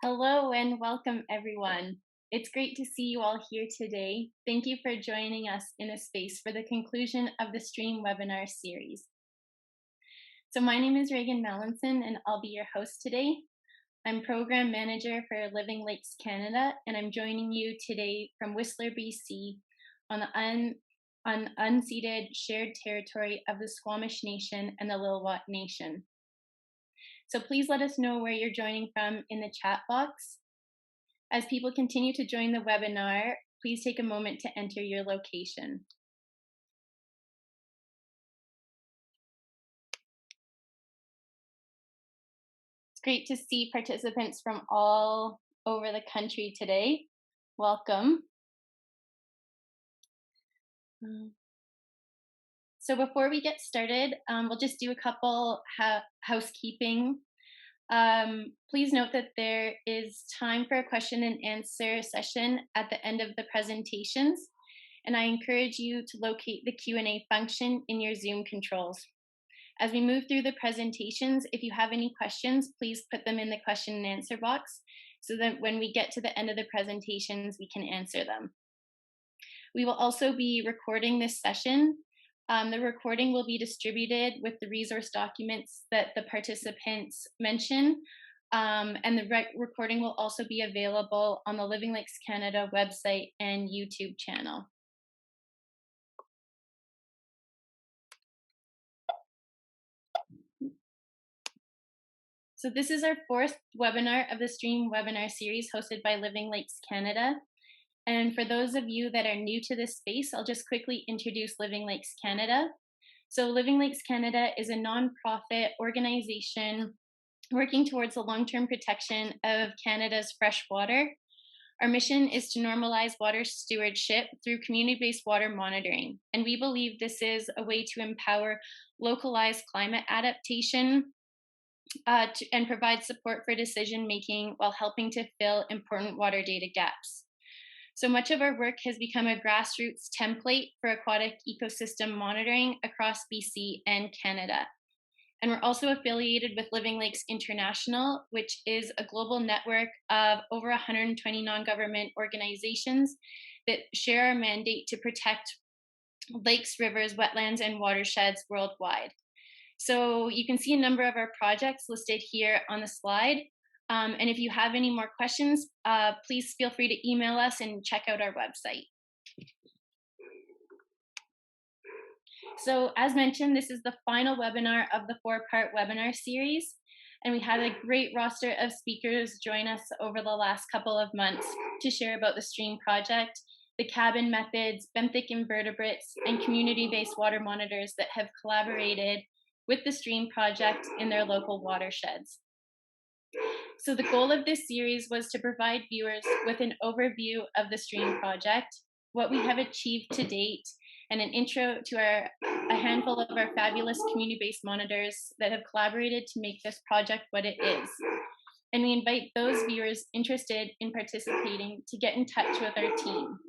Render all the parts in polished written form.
Hello and welcome everyone. It's great to see you all here today. Thank you for joining us in a space for the conclusion of the stream webinar series. So my name is Reagan Mallinson and I'll be your host today. I'm Program Manager for Living Lakes Canada and I'm joining you today from Whistler, BC on the unceded shared territory of the Squamish Nation and the Lil'wat Nation. So please let us know where you're joining from in the chat box. As people continue to join the webinar, please take a moment to enter your location. It's great to see participants from all over the country today. Welcome. So before we get started, we'll just do a couple housekeeping. Please note that there is time for a question and answer session at the end of the presentations, and I encourage you to locate the Q&A function in your Zoom controls. As we move through the presentations, if you have any questions, please put them in the question and answer box so that when we get to the end of the presentations, we can answer them. We will also be recording this session. The recording will be distributed with the resource documents that the participants mention, and the recording will also be available on the Living Lakes Canada website and YouTube channel. So this is our fourth webinar of the stream webinar series hosted by Living Lakes Canada. And for those of you that are new to this space, I'll just quickly introduce Living Lakes Canada. So Living Lakes Canada is a nonprofit organization working towards the long-term protection of Canada's fresh water. Our mission is to normalize water stewardship through community-based water monitoring. And we believe this is a way to empower localized climate adaptation and provide support for decision-making while helping to fill important water data gaps. So much of our work has become a grassroots template for aquatic ecosystem monitoring across BC and Canada. And we're also affiliated with Living Lakes International, which is a global network of over 120 non-government organizations that share our mandate to protect lakes, rivers, wetlands, and watersheds worldwide. So you can see a number of our projects listed here on the slide. And if you have any more questions, please feel free to email us and check out our website. So as mentioned, this is the final webinar of the 4-part webinar series. And we had a great roster of speakers join us over the last couple of months to share about the STREAM project, the cabin methods, benthic invertebrates, and community-based water monitors that have collaborated with the STREAM project in their local watersheds. So the goal of this series was to provide viewers with an overview of the STREAM project, what we have achieved to date, and an intro to a handful of our fabulous community-based monitors that have collaborated to make this project what it is. And we invite those viewers interested in participating to get in touch with our team.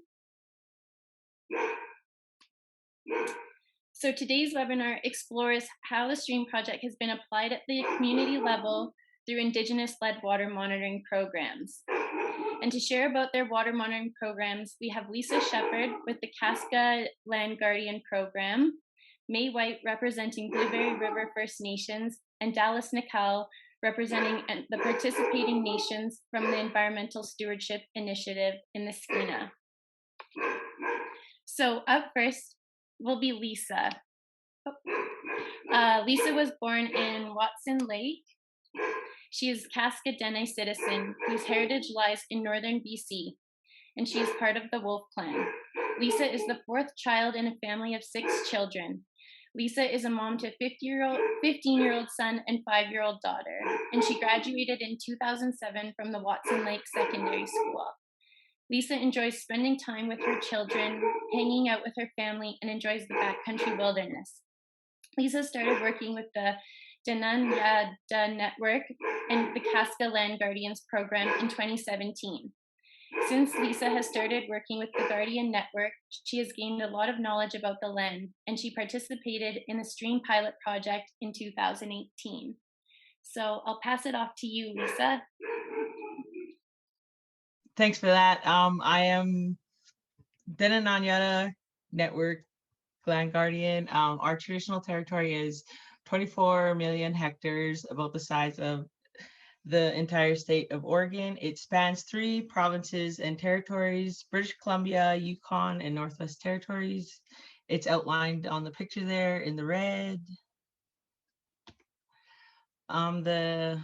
So today's webinar explores how the STREAM project has been applied at the community level through Indigenous-led water monitoring programs. And to share about their water monitoring programs, we have Lisa Shepard with the Kaska Land Guardian program, May White representing Blueberry River First Nations, and Dallas Nikal representing the participating nations from the Environmental Stewardship Initiative in the Skeena. So up first will be Lisa. Lisa was born in Watson Lake. She is Kaska Dene citizen whose heritage lies in northern BC, and she is part of the Wolf Clan. Lisa is the 4th child in a family of 6 children. Lisa is a mom to a 15-year-old son and 5-year-old daughter, and she graduated in 2007 from the Watson Lake Secondary School. Lisa enjoys spending time with her children, hanging out with her family, and enjoys the backcountry wilderness. Lisa started working with the Dene Nan Yedah network and the Kaska Land Guardians program in 2017. Since Lisa has started working with the Guardian Network, she has gained a lot of knowledge about the land, and she participated in the STREAM pilot project in 2018. So I'll pass it off to you, Lisa. Thanks for that. I am Dene Nan Yedah Network Land Guardian. Our traditional territory is 24 million hectares, about the size of the entire state of Oregon. It spans 3 provinces and territories: British Columbia, Yukon, and Northwest Territories. It's outlined on the picture there in the red. The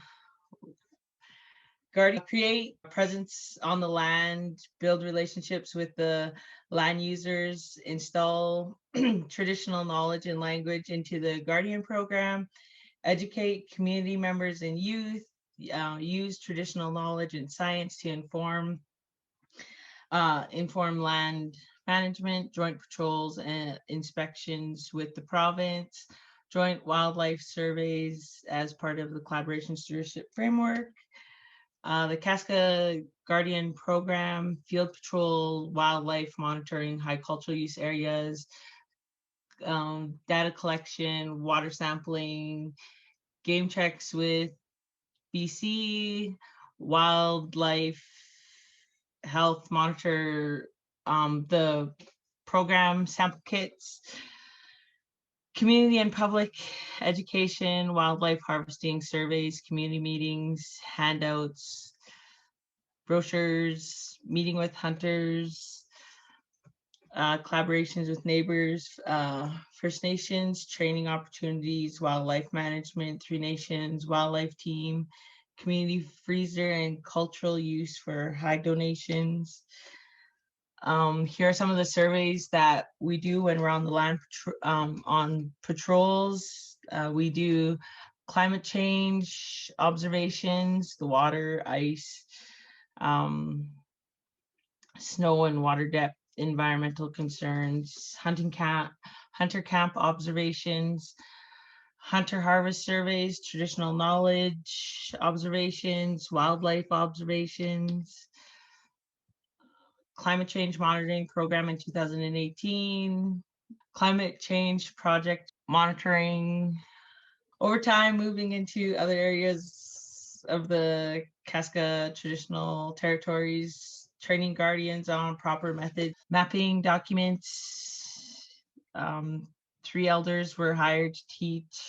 Guardian create a presence on the land, build relationships with the land users, install traditional knowledge and language into the Guardian program, educate community members and youth, use traditional knowledge and science to inform land management, joint patrols and inspections with the province, joint wildlife surveys as part of the collaboration stewardship framework. The Kaska Guardian program, field patrol, wildlife monitoring, high cultural use areas, data collection, water sampling, game checks with BC, wildlife health monitor, the program sample kits, community and public education, wildlife harvesting surveys, community meetings, handouts, brochures, meeting with hunters, collaborations with neighbors, First Nations, training opportunities, wildlife management, 3 Nations, wildlife team, community freezer, and cultural use for high donations. Here are some of the surveys that we do when we're on the land on patrols. We do climate change observations, the water, ice, snow and water depth, environmental concerns, hunter camp observations, hunter harvest surveys, traditional knowledge observations, wildlife observations, climate change monitoring program in 2018, climate change project monitoring. Over time, moving into other areas of the Kaska traditional territories, training guardians on proper methods, mapping documents. 3 elders were hired to teach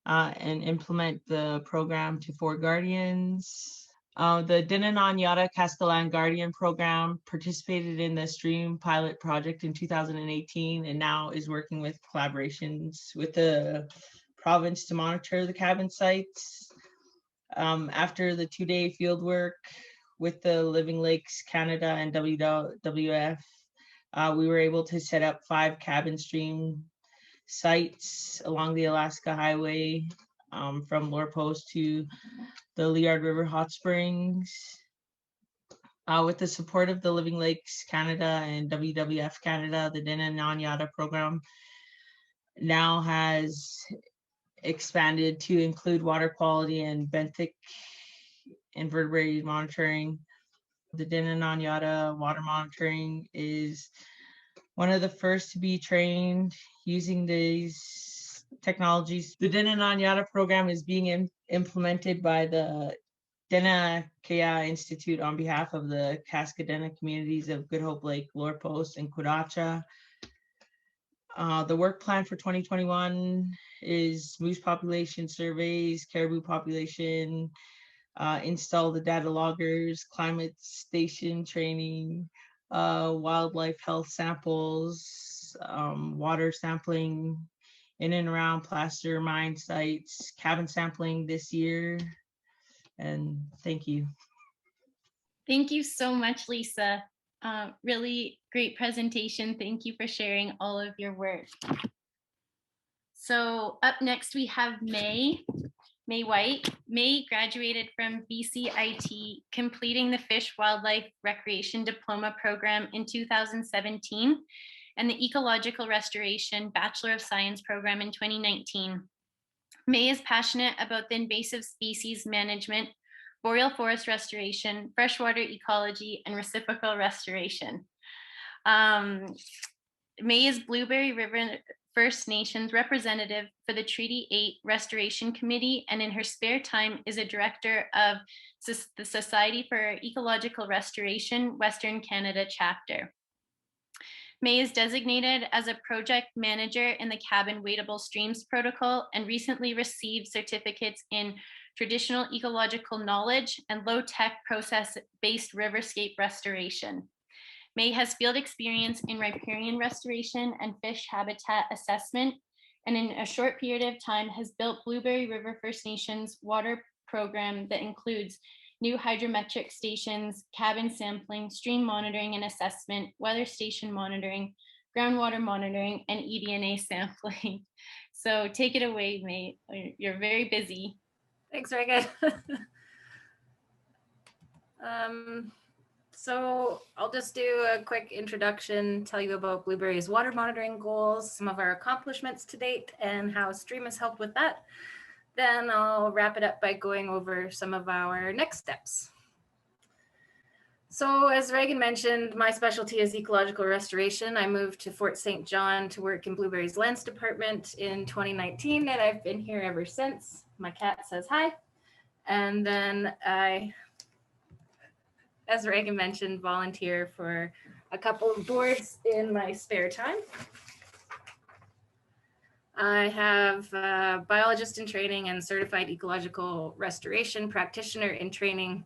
and implement the program to 4 guardians. The Dene Nan Yedah Kaska Land Guardian program participated in the stream pilot project in 2018 and now is working with collaborations with the province to monitor the cabin sites. After the 2-day field work with the Living Lakes Canada and WWF, we were able to set up 5 cabin stream sites along the Alaska Highway from Lore Post to the Liard River Hot Springs. With the support of the Living Lakes Canada and WWF Canada, the Dene Nan Yedah program now has expanded to include water quality and benthic invertebrate monitoring. The Dene Nan Yedah water monitoring is one of the first to be trained using these technologies. The Dene Nan Yedah program is being implemented by the Dene Kaya Institute on behalf of the Kaska Dene communities of Good Hope Lake, Lore Post, and Quadacha. The work plan for 2021 is moose population surveys, caribou population, install the data loggers, climate station training, wildlife health samples, water sampling in and around placer mine sites, cabin sampling this year. And thank you. Thank you so much, Lisa. Really great presentation. Thank you for sharing all of your work. So up next we have May White. May graduated from BCIT, completing the Fish Wildlife Recreation Diploma Program in 2017 and the Ecological Restoration Bachelor of Science program in 2019. May is passionate about the invasive species management, boreal forest restoration, freshwater ecology, and reciprocal restoration. May is Blueberry River First Nations representative for the Treaty 8 Restoration Committee, and in her spare time is a director of the Society for Ecological Restoration Western Canada chapter. May is designated as a project manager in the Cabin Wadable Streams Protocol and recently received certificates in traditional ecological knowledge and low-tech process-based riverscape restoration. May has field experience in riparian restoration and fish habitat assessment, and in a short period of time has built Blueberry River First Nations water program that includes new hydrometric stations, cabin sampling, stream monitoring and assessment, weather station monitoring, groundwater monitoring, and eDNA sampling. So take it away, May. You're very busy. Thanks, Reagan. So I'll just do a quick introduction, tell you about Blueberry's water monitoring goals, some of our accomplishments to date, and how Stream has helped with that. Then I'll wrap it up by going over some of our next steps. So as Reagan mentioned, my specialty is ecological restoration. I moved to Fort St. John to work in Blueberry's Lands Department in 2019, and I've been here ever since. My cat says hi. And then I, as Reagan mentioned, volunteer for a couple of boards in my spare time. I have a biologist in training and certified ecological restoration practitioner in training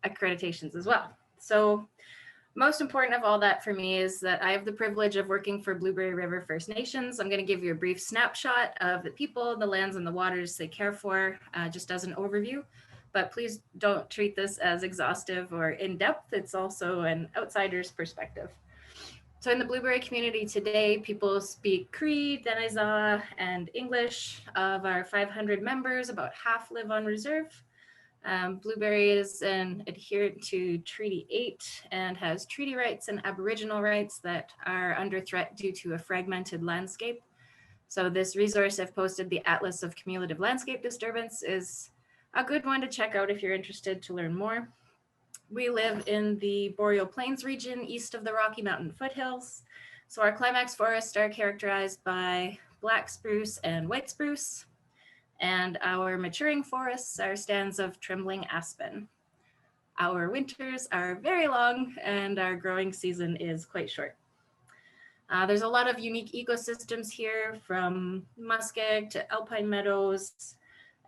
accreditations as well. So most important of all that for me is that I have the privilege of working for Blueberry River First Nations. I'm going to give you a brief snapshot of the people, the lands, and the waters they care for, just as an overview. But please don't treat this as exhaustive or in-depth. It's also an outsider's perspective. So in the Blueberry community today, people speak Cree, Dene Nan Yedah, and English. Of our 500 members, about half live on reserve. Blueberry is an adherent to Treaty 8 and has treaty rights and Aboriginal rights that are under threat due to a fragmented landscape. So this resource I've posted, the Atlas of Cumulative Landscape Disturbance, is a good one to check out if you're interested to learn more. We live in the Boreal Plains region east of the Rocky Mountain foothills. So our climax forests are characterized by black spruce and white spruce. And our maturing forests are stands of trembling aspen. Our winters are very long and our growing season is quite short. There's a lot of unique ecosystems here, from muskeg to alpine meadows,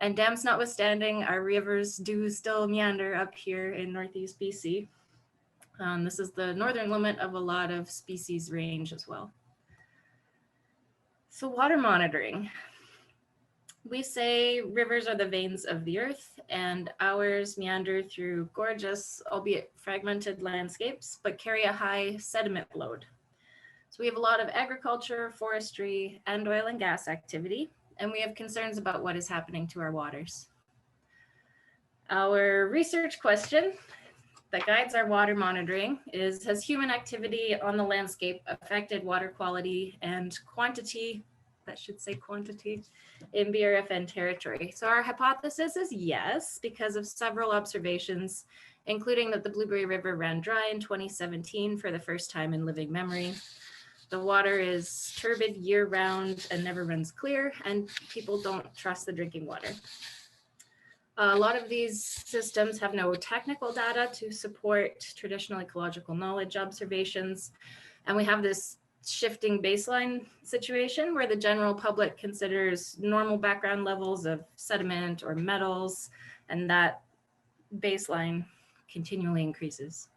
and dams notwithstanding, our rivers do still meander up here in Northeast BC. This is the northern limit of a lot of species range as well. So water monitoring. We say rivers are the veins of the earth, and ours meander through gorgeous, albeit fragmented landscapes, but carry a high sediment load. So we have a lot of agriculture, forestry, and oil and gas activity, and we have concerns about what is happening to our waters. Our research question that guides our water monitoring is, has human activity on the landscape affected water quality and quantity, that should say quantity, in BRFN territory? So our hypothesis is yes, because of several observations, including that the Blueberry River ran dry in 2017 for the first time in living memory. The water is turbid year-round and never runs clear, and people don't trust the drinking water. A lot of these systems have no technical data to support traditional ecological knowledge observations, and we have this shifting baseline situation where the general public considers normal background levels of sediment or metals, and that baseline continually increases.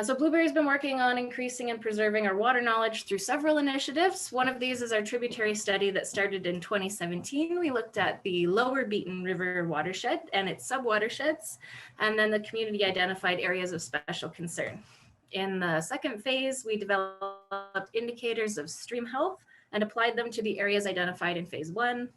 So Blueberry's been working on increasing and preserving our water knowledge through several initiatives. One of these is our Tributary Study that started in 2017. We looked at the Lower Beaten River watershed and its sub-watersheds, and then the community identified areas of special concern. In the second phase, we developed indicators of stream health and applied them to the areas identified in phase 1.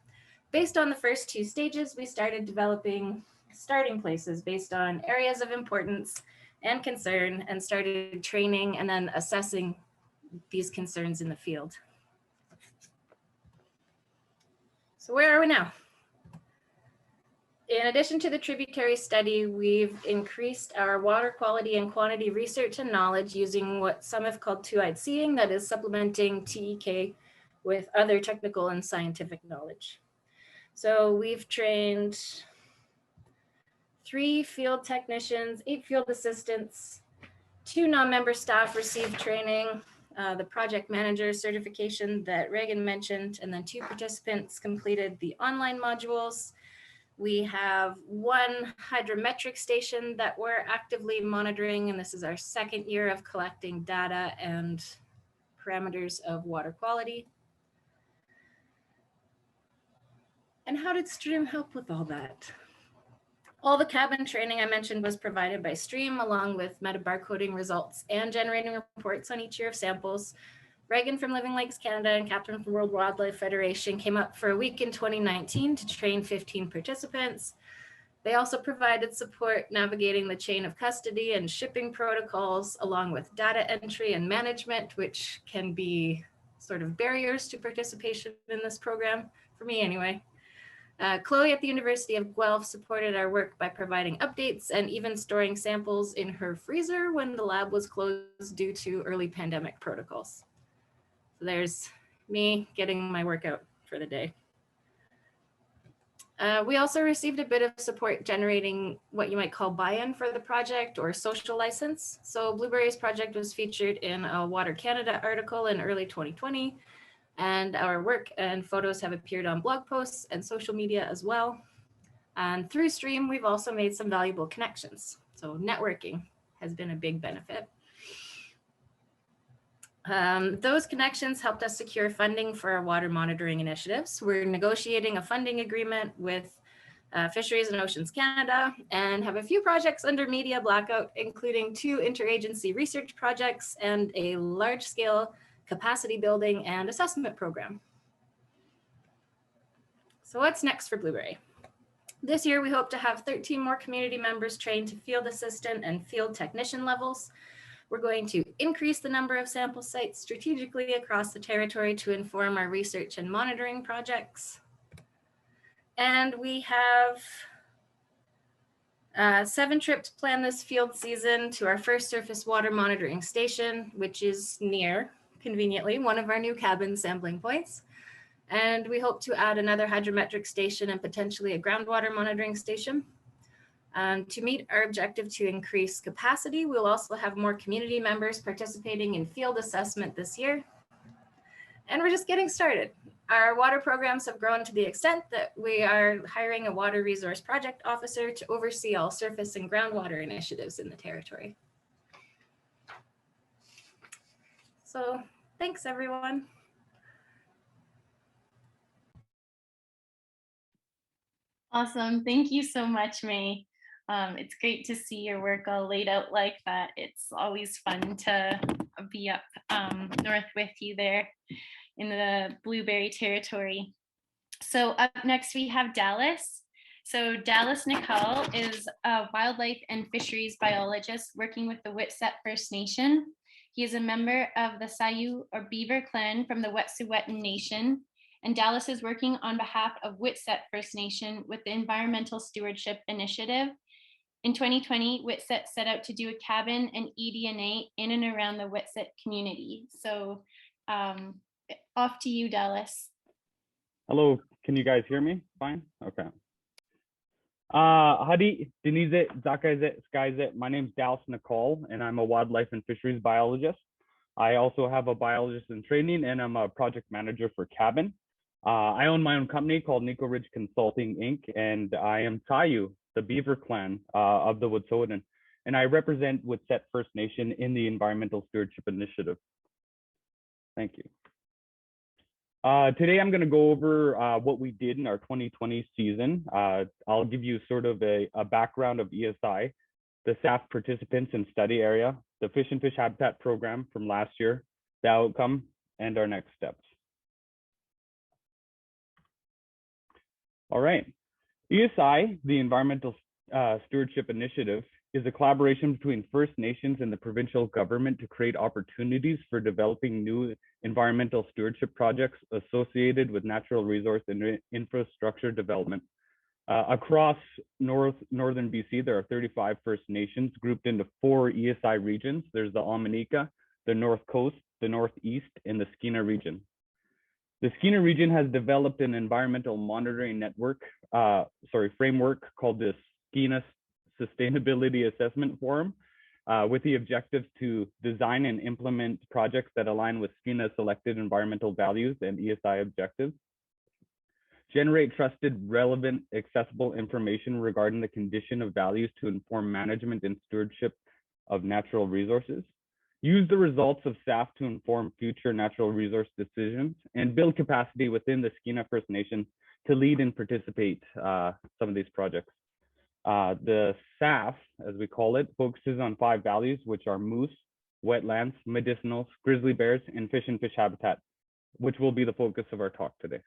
Based on the first 2 stages, we started developing starting places based on areas of importance and concern, and started training and then assessing these concerns in the field. So where are we now? In addition to the Tributary Study, we've increased our water quality and quantity research and knowledge using what some have called two-eyed seeing, that is supplementing TEK with other technical and scientific knowledge. So we've trained 3 field technicians, 8 field assistants, 2 non-member staff received training, the project manager certification that Reagan mentioned, and then 2 participants completed the online modules. We have 1 hydrometric station that we're actively monitoring, and this is our 2nd year of collecting data and parameters of water quality. And how did Stream help with all that? All the cabin training I mentioned was provided by Stream, along with meta-barcoding results and generating reports on each year of samples. Reagan from Living Lakes Canada and Captain from World Wildlife Federation came up for a week in 2019 to train 15 participants. They also provided support navigating the chain of custody and shipping protocols, along with data entry and management, which can be sort of barriers to participation in this program, for me anyway. Chloe at the University of Guelph supported our work by providing updates and even storing samples in her freezer when the lab was closed due to early pandemic protocols. So there's me getting my work out for the day. We also received a bit of support generating what you might call buy-in for the project or social license. So Blueberry's project was featured in a Water Canada article in early 2020. And our work and photos have appeared on blog posts and social media as well. And through Stream, we've also made some valuable connections. So networking has been a big benefit. Those connections helped us secure funding for our water monitoring initiatives. We're negotiating a funding agreement with Fisheries and Oceans Canada and have a few projects under Media Blackout, including 2 interagency research projects and a large-scale capacity building and assessment program. So what's next for Blueberry? This year, we hope to have 13 more community members trained to field assistant and field technician levels. We're going to increase the number of sample sites strategically across the territory to inform our research and monitoring projects. And we have 7 trips planned this field season to our first surface water monitoring station, which is near, conveniently, one of our new cabin sampling points. And we hope to add another hydrometric station and potentially a groundwater monitoring station. To meet our objective to increase capacity, we'll also have more community members participating in field assessment this year. And we're just getting started. Our water programs have grown to the extent that we are hiring a water resource project officer to oversee all surface and groundwater initiatives in the territory. So thanks, everyone. Awesome. Thank you so much, May. It's great to see your work all laid out like that. It's always fun to be up north with you there in the Blueberry territory. So up next we have Dallas. So Dallas Nicole is a wildlife and fisheries biologist working with the Wet'suwet'en First Nation. He is a member of the Sayu or Beaver Clan from the Wet'suwet'en Nation. And Dallas is working on behalf of Wet'suwet'en First Nation with the Environmental Stewardship Initiative. In 2020, Wet'suwet'en set out to do a cabin and eDNA in and around the Wet'suwet'en community. So off to you, Dallas. Hello, can you guys hear me? Fine, okay. Hadi, Denise, Zakaize, Skyze. My name's Dallas Nicole, and I'm a wildlife and fisheries biologist. I also have a biologist in training, and I'm a project manager for Cabin. I own my own company called Nico Ridge Consulting, Inc., and I am Sayu, the Beaver Clan of the Wet'suwet'en, and I represent Wet'suwet'en First Nation in the Environmental Stewardship Initiative. Thank you. Today, I'm going to go over what we did in our 2020 season. I'll give you sort of a background of ESI, the staff participants and study area, the fish and fish habitat program from last year, the outcome, and our next steps. All right. ESI, the Environmental Stewardship Initiative, is a collaboration between First Nations and the provincial government to create opportunities for developing new environmental stewardship projects associated with natural resource and infrastructure development. Across northern BC, there are 35 First Nations grouped into 4 ESI regions. There's the Almanica, the North Coast, the Northeast, and the Skeena region. The Skeena region has developed an environmental monitoring framework called the Skeena Sustainability Assessment Forum, with the objectives to design and implement projects that align with Skeena's selected environmental values and ESI objectives, generate trusted, relevant, accessible information regarding the condition of values to inform management and stewardship of natural resources, use the results of SAF to inform future natural resource decisions, and build capacity within the Skeena First Nation to lead and participate some of these projects. The SAF, as we call it, focuses on 5 values, which are moose, wetlands, medicinals, grizzly bears, and fish habitat, which will be the focus of our talk today.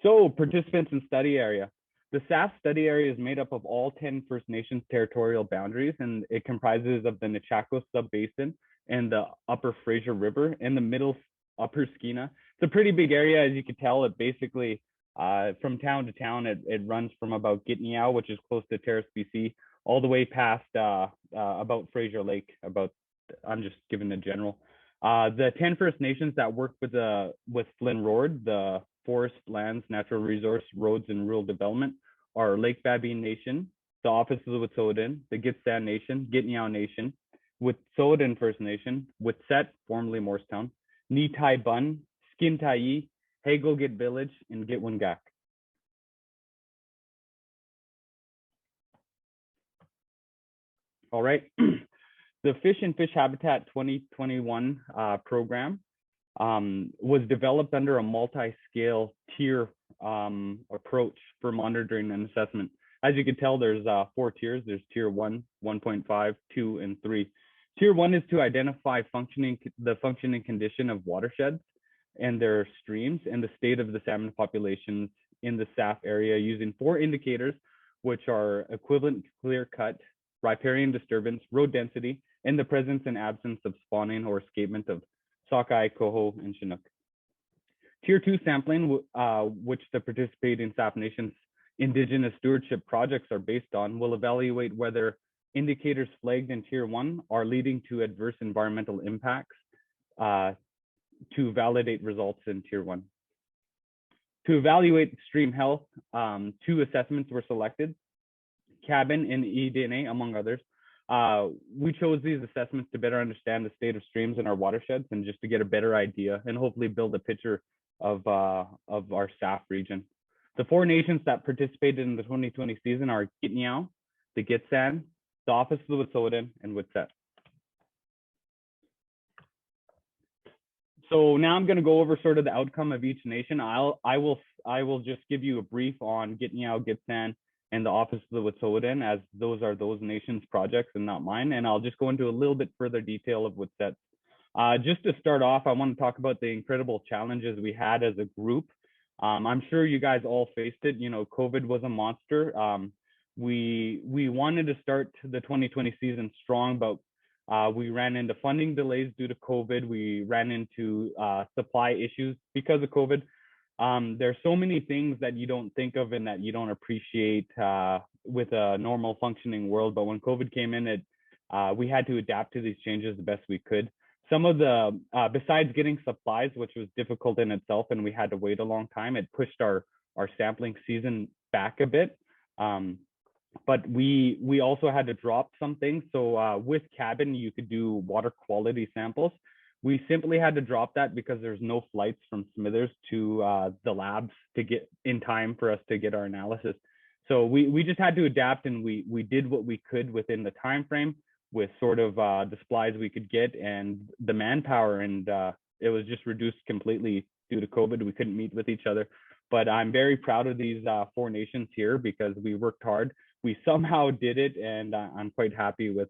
So, participants and study area. The SAF study area is made up of all 10 First Nations territorial boundaries, and it comprises of the Nechako Subbasin and the Upper Fraser River and the Middle Upper Skeena. It's a pretty big area, as you can tell. It basically, from town to town, it runs from about Gitniao, which is close to Terrace, BC, all the way past about Fraser Lake. I'm just giving a general. The 10 First Nations that work with Flynn Road, the Forest, Lands, Natural Resource, Roads, and Rural Development, are Lake Babine Nation, the Office of the Wet'suwet'en, the Gitxsan Nation, Gitniao Nation, Wet'suwet'en First Nation, Wet'suwet'en, formerly Morristown, Nitai Bun, Skintai, Hagel-Git Village, and Gitwangak. All right. The Fish and Fish Habitat 2021 program was developed under a multi-scale tier approach for monitoring and assessment. As you can tell, there's 4 tiers. There's tier 1, 1.5, 2, and 3. Tier 1 is to identify the functioning condition of watersheds and their streams and the state of the salmon populations in the SAF area using 4 indicators, which are equivalent clear-cut, riparian disturbance, road density, and the presence and absence of spawning or escapement of sockeye, coho, and chinook. Tier 2 sampling, which the participating SAF Nations Indigenous stewardship projects are based on, will evaluate whether indicators flagged in Tier 1 are leading to adverse environmental impacts to validate results in Tier 1. To evaluate stream health, 2 assessments were selected, cabin and EDNA, among others. We chose these assessments to better understand the state of streams in our watersheds and just to get a better idea and hopefully build a picture of our SAF region. The 4 nations that participated in the 2020 season are Gitniao, the Gitxsan, the Office of the Wet'suwet'en, and Wet'suwet'en. So now I'm going to go over sort of the outcome of each nation. I will just give you a brief on Gitniao, Gitxsan, and the Office of the Wet'suwet'en, as those are those nations' projects and not mine. And I'll just go into a little bit further detail of Wet'suwet'en. Just to start off, I want to talk about the incredible challenges we had as a group. I'm sure you guys all faced it. You know, COVID was a monster. We wanted to start the 2020 season strong, but we ran into funding delays due to COVID. We ran into supply issues because of COVID. There's so many things that you don't think of and that you don't appreciate with a normal functioning world. But when COVID came in, we had to adapt to these changes the best we could. Some of the, besides getting supplies, which was difficult in itself, and we had to wait a long time, it pushed our sampling season back a bit. But we also had to drop some things. So with cabin, you could do water quality samples. We simply had to drop that because there's no flights from Smithers to the labs to get in time for us to get our analysis. So we just had to adapt, and we did what we could within the time frame with sort of the supplies we could get and the manpower, and it was just reduced completely due to COVID. We couldn't meet with each other. But I'm very proud of these 4 nations here because we worked hard. We somehow did it, and I'm quite happy with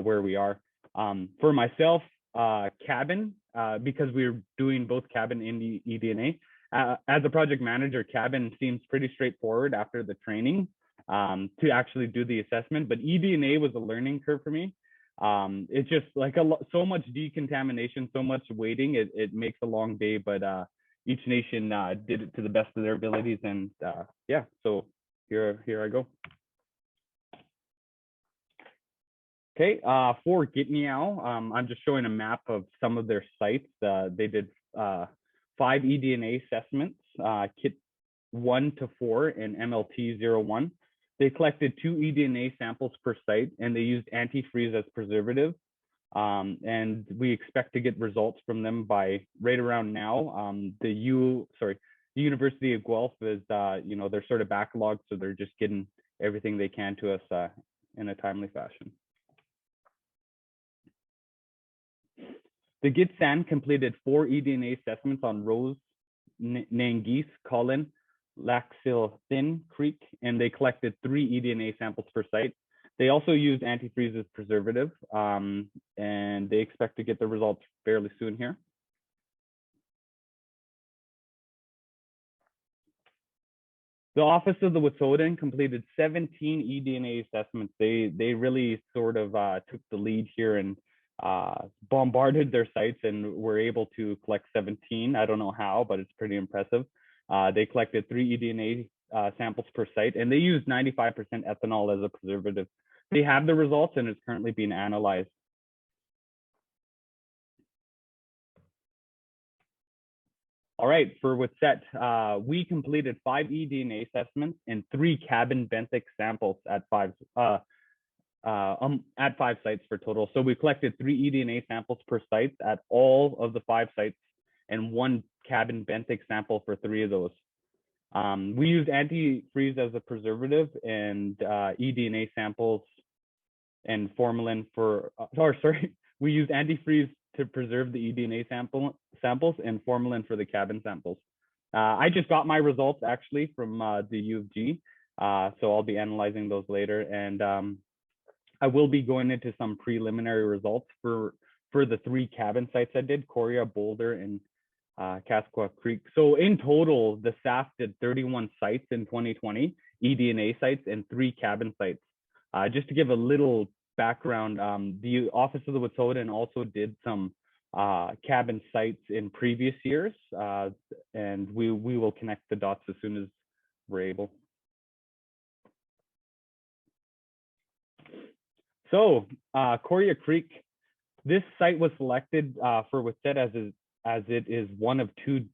where we are. For myself, cabin, because we were doing both cabin and eDNA. As a project manager, cabin seems pretty straightforward after the training to actually do the assessment, but eDNA was a learning curve for me. It's just like so much decontamination, so much waiting. It makes a long day, but each nation did it to the best of their abilities. And yeah, so here I go. Okay, for Gitniao, I'm just showing a map of some of their sites. They did 5 eDNA assessments, kit 1 to 4 and MLT 01. They collected 2 eDNA samples per site, and they used antifreeze as preservative. And we expect to get results from them by right around now. The University of Guelph is, they're sort of backlogged, so they're just getting everything they can to us in a timely fashion. The GitSan completed 4 eDNA assessments on Rose, Nangeese, Cullen, Laxilthin Creek, and they collected 3 eDNA samples per site. They also used antifreeze as preservative, and they expect to get the results fairly soon here. The Office of the Wet'suwet'en completed 17 eDNA assessments. They really sort of took the lead here and bombarded their sites and were able to collect 17. I don't know how, but it's pretty impressive. They collected 3 eDNA samples per site, and they used 95% ethanol as a preservative. They have the results, and it's currently being analyzed. All right, for WITSET, we completed 5 eDNA assessments and 3 cabin benthic samples at 5 sites for total. So we collected 3 eDNA samples per site at all of the 5 sites and 1 cabin benthic sample for 3 of those. We used antifreeze as a preservative and eDNA samples and formalin for, we used antifreeze to preserve the eDNA samples and formalin for the cabin samples. I just got my results actually from the U of G, so I'll be analyzing those later. And I will be going into some preliminary results for the 3 cabin sites I did, Coria, Boulder, and Koskwa Creek. So in total, the SAF did 31 sites in 2020, eDNA sites, and 3 cabin sites. Just to give a little background, the Office of the Wet'suwet'en also did some cabin sites in previous years, and we will connect the dots as soon as we're able. So Coria Creek, this site was selected for WITSET as it is one of 2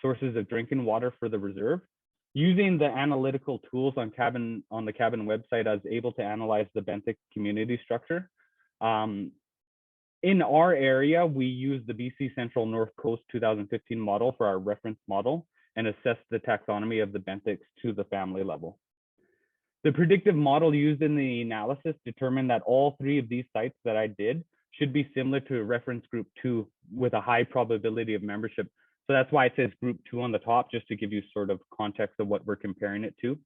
sources of drinking water for the reserve. Using the analytical tools on the cabin website, I was able to analyze the benthic community structure. In our area, we use the BC Central North Coast 2015 model for our reference model and assess the taxonomy of the benthics to the family level. The predictive model used in the analysis determined that all 3 of these sites that I did should be similar to reference group 2 with a high probability of membership. So that's why it says group 2 on the top, just to give you sort of context of what we're comparing it to.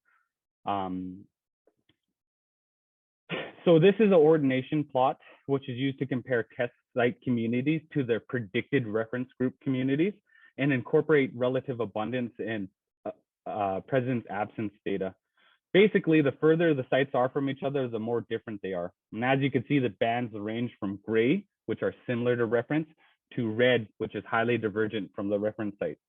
So this is an ordination plot, which is used to compare test site communities to their predicted reference group communities and incorporate relative abundance and presence absence data. Basically, the further the sites are from each other, the more different they are. And as you can see, the bands range from gray, which are similar to reference, to red, which is highly divergent from the reference site.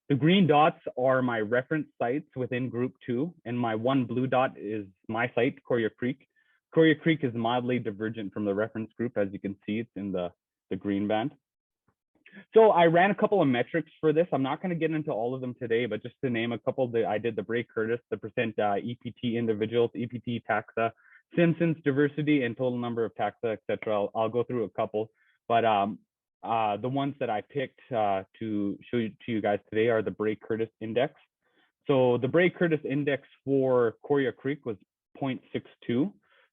The green dots are my reference sites within group 2, and my 1 blue dot is my site, Coria Creek. Coria Creek is mildly divergent from the reference group. As you can see, it's in the green band. So I ran a couple of metrics for this. I'm not going to get into all of them today, but just to name a couple, I did the Bray-Curtis, the percent EPT individuals, EPT taxa, Simpson's diversity, and total number of taxa, etc. I'll go through a couple, but the ones that I picked to show to you guys today are the Bray-Curtis index. So the Bray-Curtis index for Coria Creek was 0.62.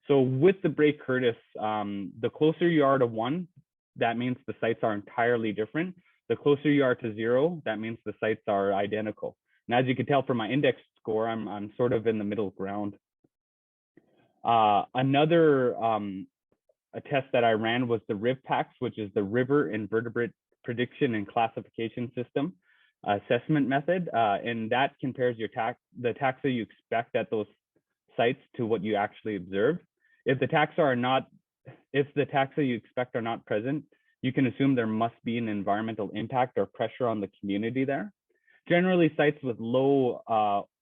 So with the Bray-Curtis, the closer you are to 1, that means the sites are entirely different. The closer you are to 0, that means the sites are identical. And as you can tell from my index score, I'm sort of in the middle ground. Another a test that I ran was the RIVPAX, which is the River Invertebrate Prediction and Classification System assessment method. And that compares the taxa you expect at those sites to what you actually observed. If the taxa you expect are not present, you can assume there must be an environmental impact or pressure on the community there. Generally, sites with low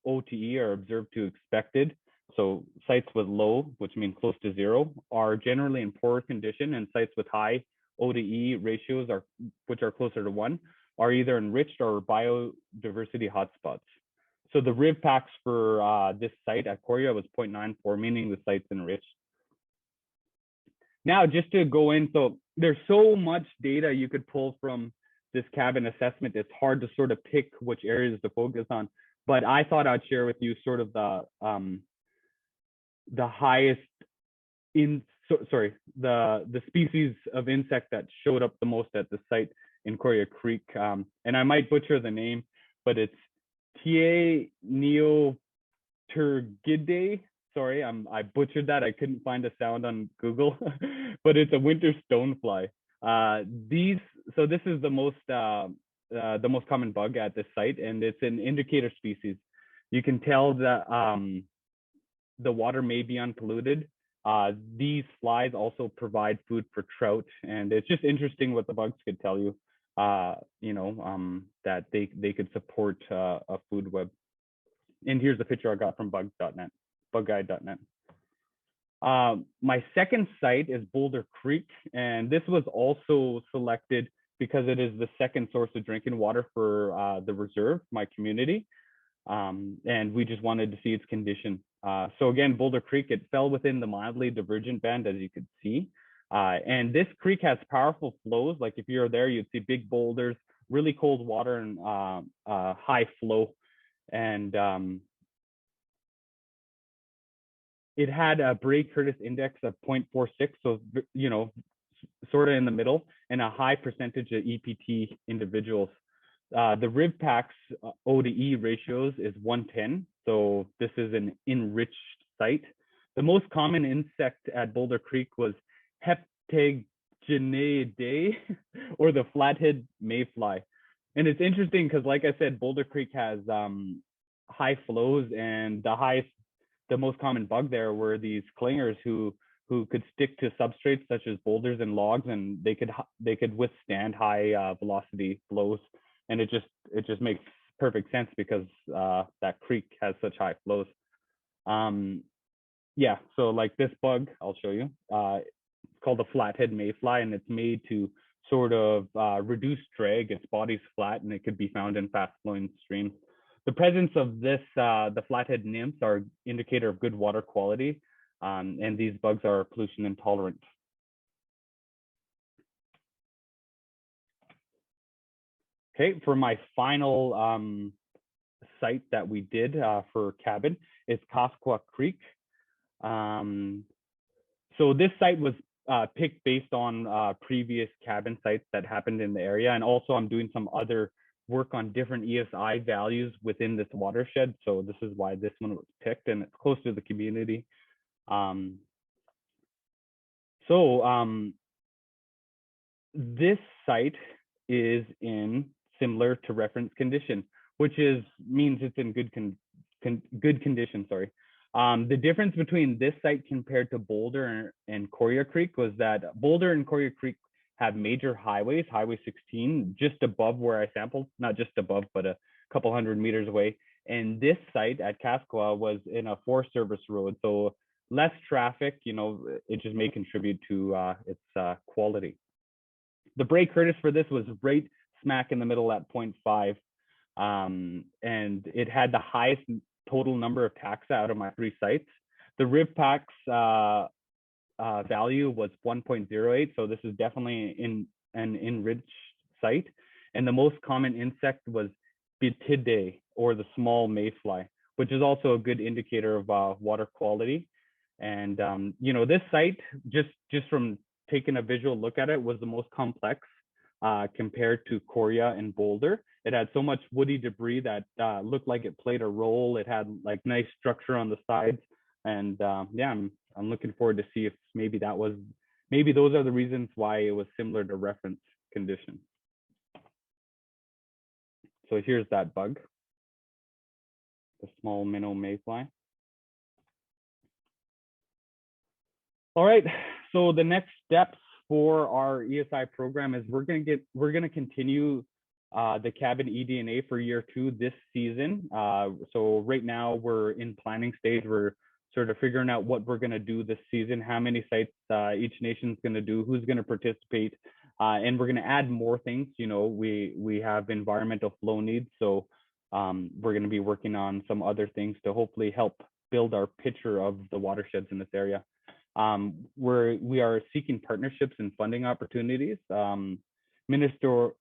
OTE are observed to expected. So sites with low, which means close to zero, are generally in poor condition, and sites with high OTE ratios, which are closer to 1, are either enriched or biodiversity hotspots. So the RIV packs for this site at Korea was 0.94, meaning the site's enriched. Now, just to go in, so there's so much data you could pull from this cabin assessment. It's hard to sort of pick which areas to focus on, but I thought I'd share with you sort of the highest the species of insect that showed up the most at the site in Korea Creek. And I might butcher the name, but it's Dene Nan Yedah. Sorry, I butchered that. I couldn't find a sound on Google, but it's a winter stonefly. This is the most common bug at this site, and it's an indicator species. You can tell that the water may be unpolluted. These flies also provide food for trout, and it's just interesting what the bugs could tell you. That they could support a food web. And here's the picture I got from bugguide.net. My second site is Boulder Creek, and this was also selected because it is the second source of drinking water for the reserve, my community, and we just wanted to see its condition. So again, Boulder Creek, it fell within the mildly divergent band, as you could see. And this creek has powerful flows. Like if you're there, you'd see big boulders, really cold water, and high flow. And it had a Bray-Curtis index of 0.46, so sort of in the middle, and a high percentage of EPT individuals. The RIV packs O/E ratios is 1:10, so this is an enriched site. The most common insect at Boulder Creek was Heptaginidae, or the Flathead Mayfly. And it's interesting because, like I said, Boulder Creek has high flows, and the most common bug there were these clingers who could stick to substrates such as boulders and logs, and they could withstand high velocity flows. And it just makes perfect sense because that creek has such high flows. Yeah, so like this bug, I'll show you. It's called the Flathead Mayfly, and it's made to sort of reduce drag. Its body's flat, and it could be found in fast-flowing streams. The presence of this, the flathead nymphs, are an indicator of good water quality, and these bugs are pollution intolerant. Okay, for my final site that we did for cabin, it's Koskwa Creek. So this site was picked based on previous cabin sites that happened in the area, and also I'm doing some other work on different ESI values within this watershed. So this is why this one was picked, and it's close to the community. This site is in similar to reference condition, which means it's in good condition. Sorry. The difference between this site compared to Boulder and Korea Creek was that Boulder and Korea Creek have major highways, Highway 16, just above where I sampled, not just above, but a couple hundred meters away. And this site at Koskwa was in a Forest Service road, so less traffic, it just may contribute to its quality. The Bray-Curtis for this was right smack in the middle at 0.5, and it had the highest total number of taxa out of my 3 sites. The RIV packs value was 1.08, so this is definitely an enriched site. And the most common insect was Benthic, or the small mayfly, which is also a good indicator of water quality. And this site, just from taking a visual look at it, was the most complex compared to Korea and Boulder. It had so much woody debris that looked like it played a role. It had like nice structure on the sides, and yeah, I'm looking forward to see if maybe those are the reasons why it was similar to reference condition. So here's that bug, the small minnow mayfly. All right, so the next steps for our ESI program is we're going to continue the cabin eDNA for year 2 this season. So right now we're in planning stage. We're sort of figuring out what we're going to do this season, how many sites each nation's going to do, who's going to participate, and we're going to add more things. You know, we have environmental flow needs, so we're going to be working on some other things to hopefully help build our picture of the watersheds in this area. We are seeking partnerships and funding opportunities. Minister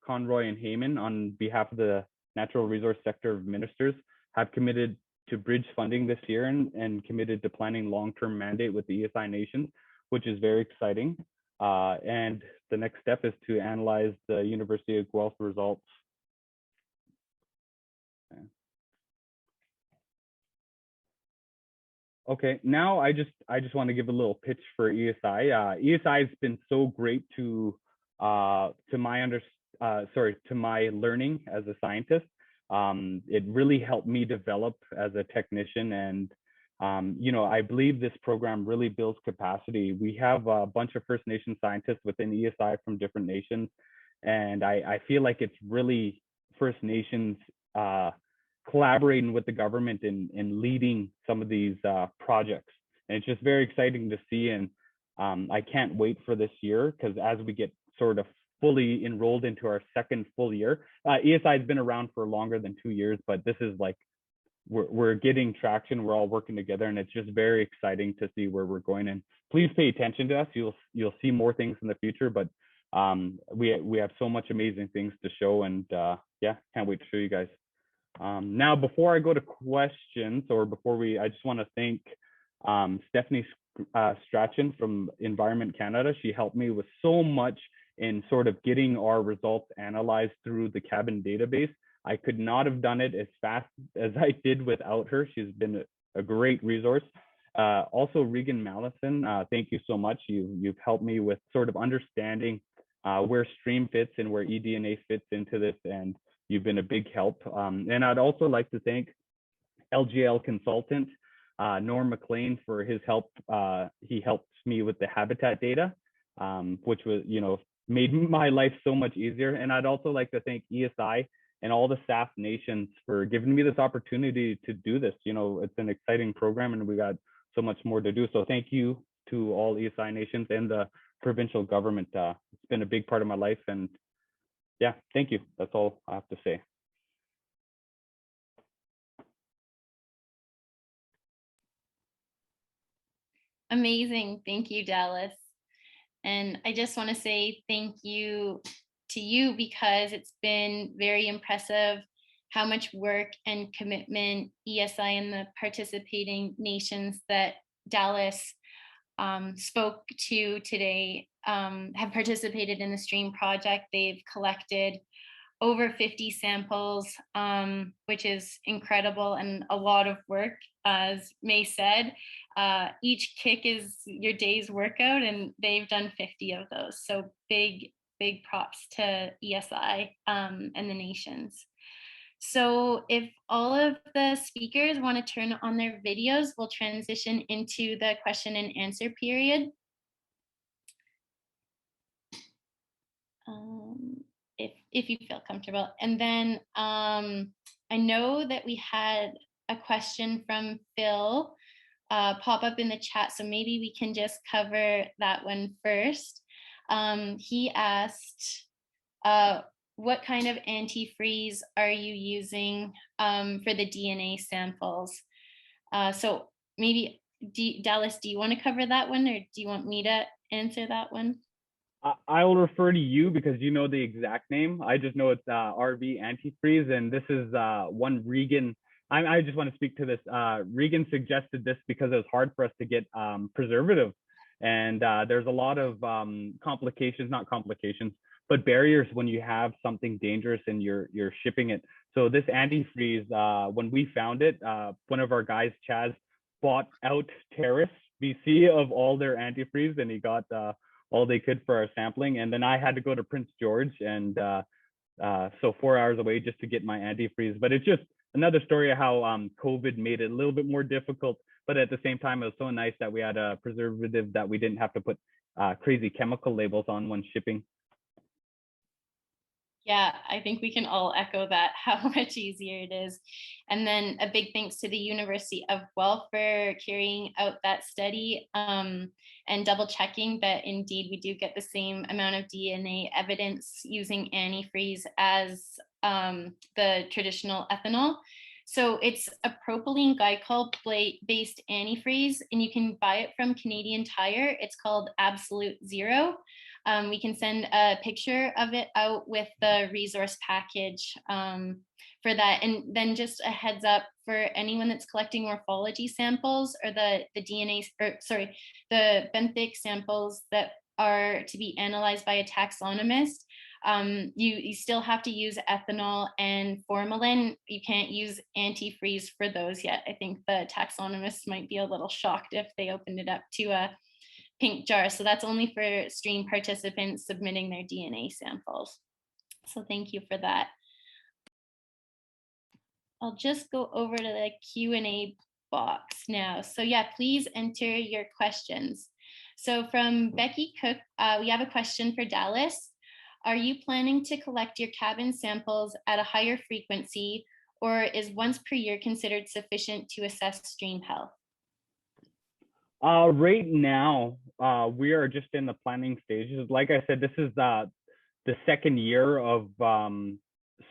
Conroy and Heyman, on behalf of the Natural Resource Sector of Ministers, have committed to bridge funding this year and committed to planning long-term mandate with the ESI nations, which is very exciting. And the next step is to analyze the University of Guelph results. Okay, now I just want to give a little pitch for ESI. ESI has been so great to my learning as a scientist. It really helped me develop as a technician, and you know, I believe this program really builds capacity. We have a bunch of First Nation scientists within ESI from different nations, and I feel like it's really First Nations collaborating with the government in leading some of these projects. And it's just very exciting to see, and I can't wait for this year, because as we get sort of fully enrolled into our second full year, ESI has been around for longer than 2 years, but this is like, we're getting traction, we're all working together, and it's just very exciting to see where we're going. And please pay attention to us. You'll see more things in the future, but we have so much amazing things to show, and yeah, can't wait to show you guys. Now, before I go to questions, or I just want to thank Stephanie Strachan from Environment Canada. She helped me with so much in sort of getting our results analyzed through the cabin database. I could not have done it as fast as I did without her. She's been a great resource. Also, Regan Mallison, thank you so much. You've helped me with sort of understanding where stream fits and where eDNA fits into this, and you've been a big help. And I'd also like to thank LGL consultant, Norm McLean, for his help. He helped me with the habitat data, which was, you know, made my life so much easier. And I'd also like to thank ESI and all the staff nations for giving me this opportunity to do this. You know, it's an exciting program, and we got so much more to do. So thank you to all ESI nations and the provincial government. It's been a big part of my life, and yeah, thank you. That's all I have to say. Amazing. Thank you, Dallas. And I just want to say thank you to you, because it's been very impressive how much work and commitment ESI and the participating nations that Dallas spoke to today have participated in the STREAM project. They've collected over 50 samples, which is incredible and a lot of work. As May said, each kick is your day's workout, and they've done 50 of those. So big props to ESI and the nations. So if all of the speakers want to turn on their videos, we'll transition into the question and answer period. If you feel comfortable. And then I know that we had a question from Phil pop up in the chat, so maybe we can just cover that one first. He asked, what kind of antifreeze are you using for the DNA samples? So maybe, Dallas, do you want to cover that one, or do you want me to answer that one? I will refer to you because you know the exact name. I just know it's RV antifreeze, and this is one Regan. I just want to speak to this. Regan suggested this because it was hard for us to get preservative, and there's a lot of complications, not complications, but barriers when you have something dangerous and you're shipping it. So this antifreeze, when we found it, one of our guys, Chaz, bought out Terrace, BC, of all their antifreeze, and he got all they could for our sampling. And then I had to go to Prince George, and so 4 hours away just to get my antifreeze. But it's just another story of how COVID made it a little bit more difficult, but at the same time, it was so nice that we had a preservative that we didn't have to put crazy chemical labels on when shipping. Yeah, I think we can all echo that, how much easier it is. And then a big thanks to the University of Guelph for carrying out that study, and double checking that indeed we do get the same amount of DNA evidence using antifreeze as the traditional ethanol. So it's a propylene glycol-based antifreeze, and you can buy it from Canadian Tire. It's called Absolute Zero. We can send a picture of it out with the resource package for that. And then just a heads up for anyone that's collecting morphology samples or the benthic samples that are to be analyzed by a taxonomist. You still have to use ethanol and formalin. You can't use antifreeze for those yet. I think the taxonomists might be a little shocked if they opened it up to a pink jar. So that's only for stream participants submitting their DNA samples. So thank you for that. I'll just go over to the Q&A box now. So yeah, please enter your questions. So from Becky Cook, we have a question for Dallas. Are you planning to collect your cabin samples at a higher frequency, or is once per year considered sufficient to assess stream health? Right now, we are just in the planning stages. Like I said, this is the second year of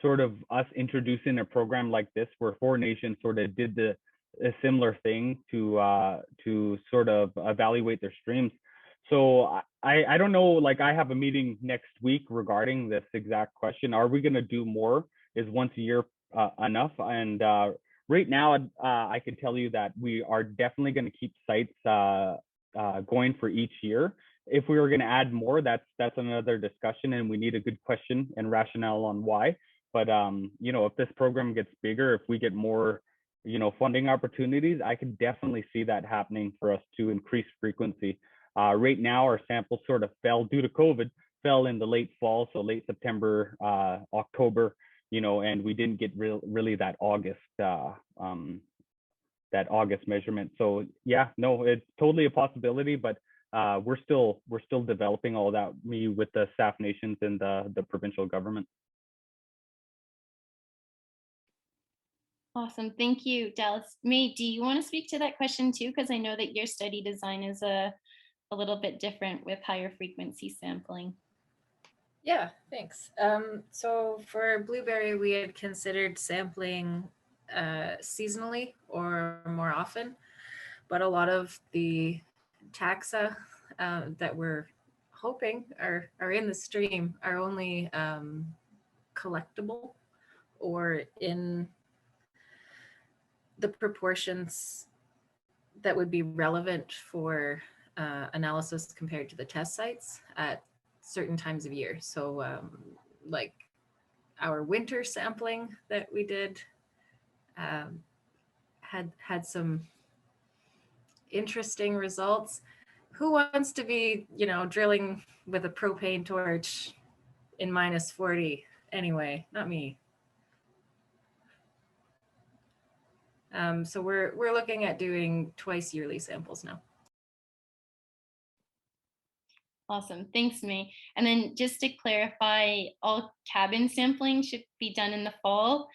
sort of us introducing a program like this, where Four Nations sort of did a similar thing to sort of evaluate their streams. So I don't know, like I have a meeting next week regarding this exact question. Are we going to do more? Is once a year enough? And right now, I can tell you that we are definitely going to keep sites going for each year. If we were going to add more, that's another discussion, and we need a good question and rationale on why. But you know, if this program gets bigger, if we get more, you know, funding opportunities, I can definitely see that happening for us to increase frequency. Right now, our samples sort of fell due to COVID, fell in the late fall, so late September, October, you know, and we didn't get really that August measurement. So yeah, no, it's totally a possibility, but we're still developing all that, me with the staff nations and the provincial government. Awesome, thank you, Dallas. May, do you want to speak to that question too? Because I know that your study design is a little bit different with higher frequency sampling. Yeah, thanks. So for blueberry, we had considered sampling seasonally or more often, but a lot of the taxa that we're hoping are in the stream are only collectible or in the proportions that would be relevant for analysis compared to the test sites at certain times of year. So like our winter sampling that we did had some interesting results. Who wants to be, you know, drilling with a propane torch in -40 anyway? Not me. So we're looking at doing twice yearly samples now. Awesome, thanks, May. And then just to clarify, all cabin sampling should be done in the fall,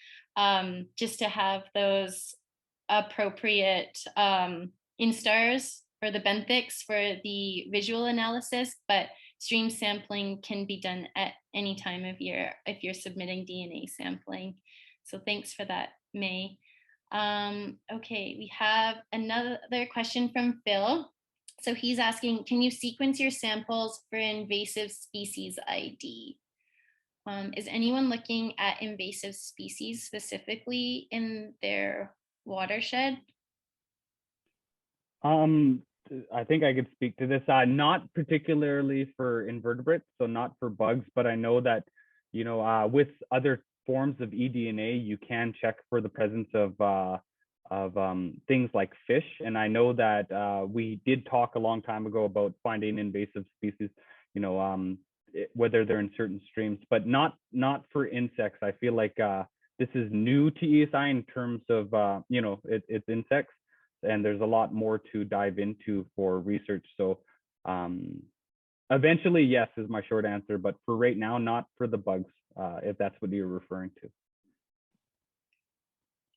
just to have those appropriate instars or the benthics for the visual analysis, but stream sampling can be done at any time of year if you're submitting DNA sampling. So thanks for that, May. Okay, we have another question from Phil. So he's asking, can you sequence your samples for invasive species ID? Is anyone looking at invasive species specifically in their watershed? I think I could speak to this. Not particularly for invertebrates, so not for bugs, but I know that, you know, with other forms of eDNA, you can check for the presence of things like fish. And I know that we did talk a long time ago about finding invasive species, you know, whether they're in certain streams, but not for insects. I feel like this is new to ESI in terms of, you know, it's insects, and there's a lot more to dive into for research. So eventually, yes, is my short answer, but for right now, not for the bugs. if that's what you're referring to.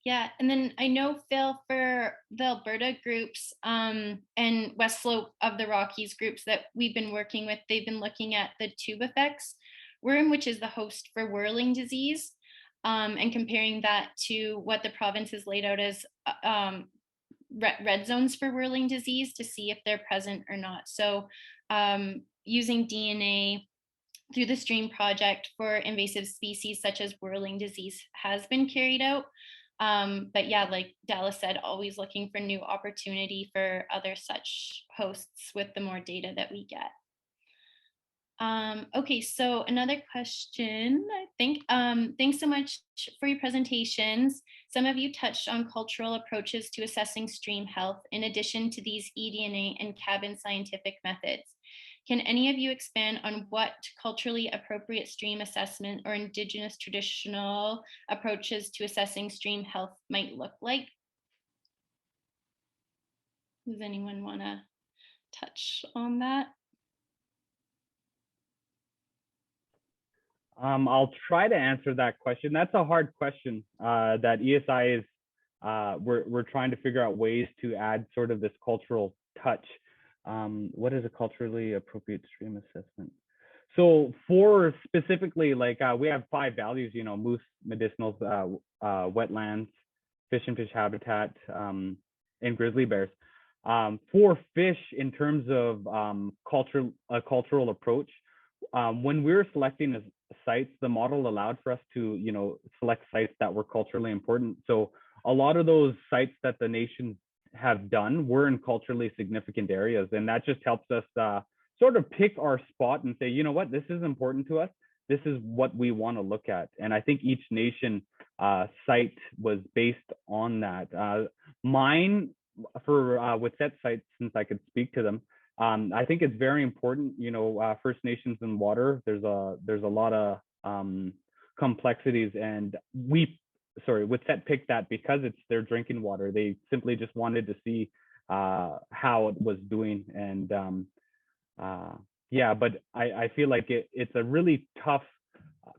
Yeah, and then I know, Phil, for the Alberta groups and West Slope of the Rockies groups that we've been working with, they've been looking at the tube effects worm, which is the host for whirling disease, and comparing that to what the province has laid out as red zones for whirling disease to see if they're present or not. So using DNA through the STREAM project for invasive species such as whirling disease has been carried out. But yeah, like Dallas said, always looking for new opportunity for other such hosts with the more data that we get. Okay, so another question, I think. Thanks so much for your presentations. Some of you touched on cultural approaches to assessing stream health in addition to these eDNA and cabin scientific methods. Can any of you expand on what culturally appropriate stream assessment or Indigenous traditional approaches to assessing stream health might look like? Does anyone want to touch on that? I'll try to answer that question. That's a hard question that ESI is, we're trying to figure out ways to add sort of this cultural touch. What is a culturally appropriate stream assessment? So for specifically, like we have 5 values, you know, moose, medicinals, wetlands, fish and fish habitat, and grizzly bears. For fish, in terms of cultural approach, when we were selecting sites, the model allowed for us to, you know, select sites that were culturally important. So a lot of those sites that the nations have done were in culturally significant areas, and that just helps us sort of pick our spot and say, you know what, this is important to us. This is what we want to look at. And I think each nation site was based on that. Mine for WITSET sites, since I could speak to them, I think it's very important, you know, First Nations in water, there's a lot of complexities, and WITSET picked that because it's their drinking water. They simply just wanted to see how it was doing. And yeah, but I feel like it's a really tough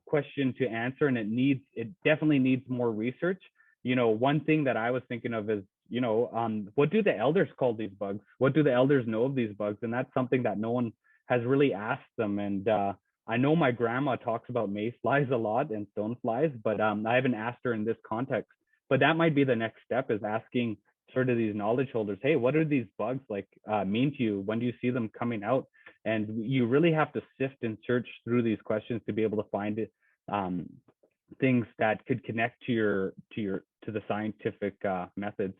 question to answer, and it definitely needs more research. You know, one thing that I was thinking of is, you know, what do the elders call these bugs? What do the elders know of these bugs? And that's something that no one has really asked them. And I know my grandma talks about mayflies a lot and stoneflies, but I haven't asked her in this context. But that might be the next step, is asking sort of these knowledge holders, hey, what do these bugs like mean to you? When do you see them coming out? And you really have to sift and search through these questions to be able to find it, things that could connect to the scientific methods.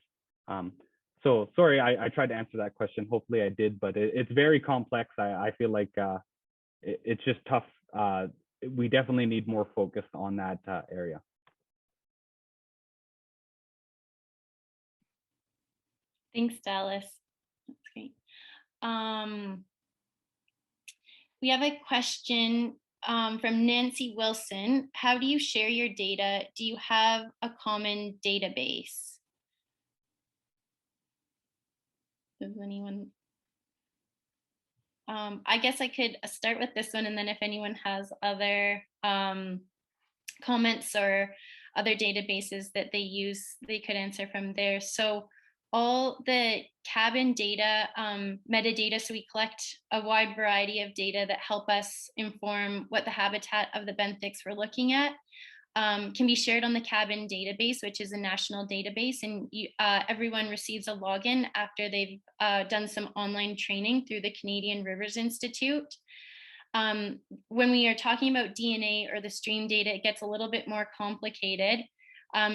So sorry, I tried to answer that question. Hopefully I did, but it's very complex. I feel like it's just tough. We definitely need more focus on that area. Thanks, Dallas. That's great. We have a question from Nancy Wilson. How do you share your data? Do you have a common database? Does anyone? I guess I could start with this one, and then if anyone has other comments or other databases that they use, they could answer from there. So all the cabin data, metadata, so we collect a wide variety of data that help us inform what the habitat of the benthics we're looking at, can be shared on the cabin database, which is a national database, and everyone receives a login after they've done some online training through the Canadian Rivers Institute. When we are talking about DNA or the stream data, it gets a little bit more complicated.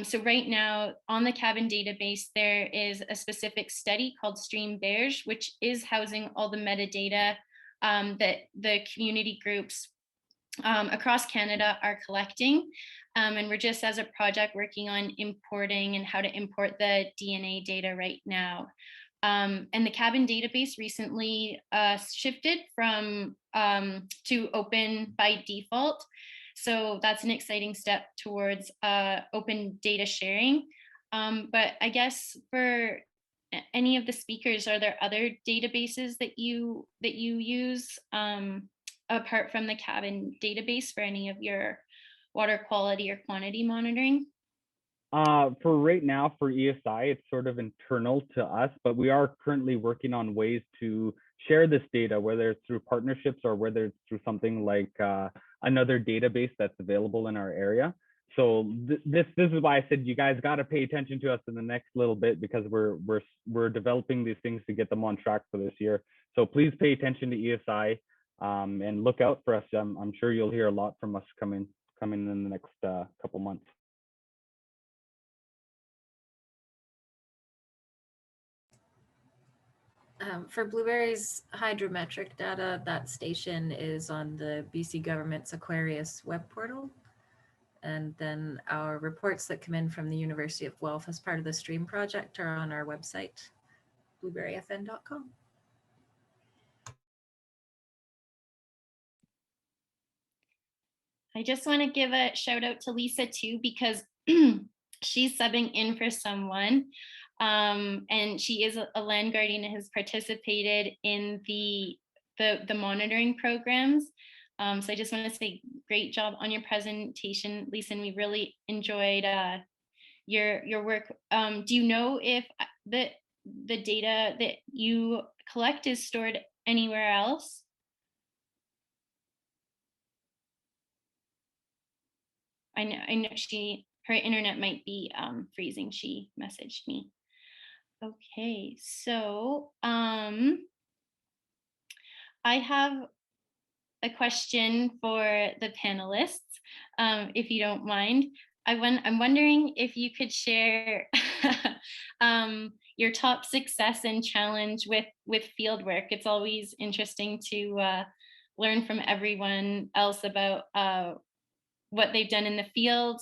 So right now on the cabin database, there is a specific study called Stream Bears, which is housing all the metadata that the community groups across Canada are collecting. And we're just, as a project, working on importing and how to import the DNA data right now. And the cabin database recently shifted from to open by default. So that's an exciting step towards open data sharing. But I guess for any of the speakers, are there other databases that you use apart from the cabin database for any of your water quality or quantity monitoring? For right now, for ESI, it's sort of internal to us, but we are currently working on ways to share this data, whether it's through partnerships or whether it's through something like another database that's available in our area. So this is why I said you guys got to pay attention to us in the next little bit, because we're developing these things to get them on track for this year. So please pay attention to ESI and look out for us. I'm sure you'll hear a lot from us coming in the next couple months. For Blueberry's hydrometric data, that station is on the BC government's Aquarius web portal. And then our reports that come in from the University of Guelph as part of the STREAM project are on our website, blueberryfn.com. I just want to give a shout out to Lisa too, because she's subbing in for someone. And she is a land guardian and has participated in the monitoring programs. So I just want to say great job on your presentation, Lisa, and we really enjoyed your work. Do you know if the data that you collect is stored anywhere else? I know her internet might be freezing. She messaged me. Okay, so I have a question for the panelists, if you don't mind. I'm wondering if you could share your top success and challenge with field work. It's always interesting to learn from everyone else about what they've done in the field,